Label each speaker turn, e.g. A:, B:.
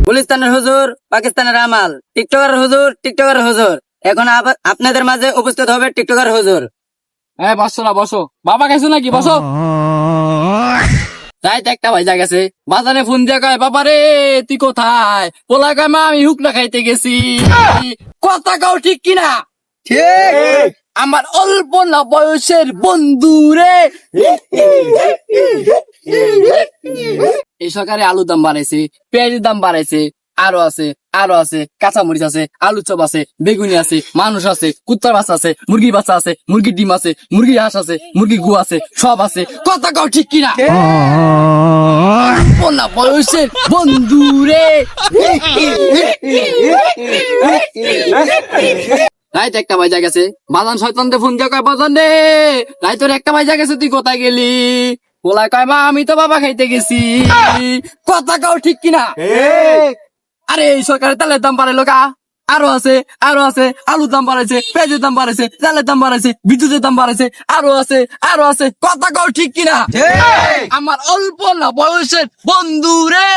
A: গুলিস্তানের হুজুর, পাকিস্তানের আমাল, টিকটকার হুজুর, টিকটকার হুজুর। এখন আপনাদের মাঝে উপস্থিত হবে টিকটকার হুজুর।
B: হ্যাঁ বসো না, বসো। বাবা গেছো নাকি? বসো। রাইত একটা ভাইজা গেছে, বাজারে ফোন দিয়া কয়, বাবা রে তুই কোথায়? পোলা কয়, মা আমি হুকলা খাইতে গেছি। কথা কাও ঠিক কিনা?
A: ঠিক।
B: আমার অল্প না বয়সের বন্ধু রে। এই সরকারে আলুর দাম বাড়াইছে, পেঁয়াজের দাম বাড়াইছে, আরো আছে, আরো আছে, কাঁচামরিচ আছে, আলু চপ আছে, বেগুনি আছে, মানুষ আছে, কুত্তার বাচ্চা আছে, মুরগির বাচ্চা আছে, মুরগির ডিম আছে, মুরগির হাঁস আছে, মুরগির গু আছে, সব আছে। কথা কাও ঠিক কিনা? অল্প না বয়সের বন্ধু রে। রাইত একটা বাজা গেছে, বাজান শয়তানতে ফোন দিয়ে কয়, বাজান রে রাইতের একটা বাজা গেছে, তুই কোথায় গেলি? বলা কয়, মা আমি তো বাবা খাইতে গেছি। কথা কাও ঠিক কিনা? আরে এই সরকারের তেলের দাম বাড়াইলো কা? আরো আছে, আরো আছে, আলুর দাম বাড়াইছে, পেঁয়াজের দাম বাড়াইছে, চালের দাম বাড়াইছে, বিদ্যুতের দাম বাড়াইছে, আরো আছে, আরো আছে। কথা কাও ঠিক কিনা? আমার অল্প না বয়সের বন্ধু রে।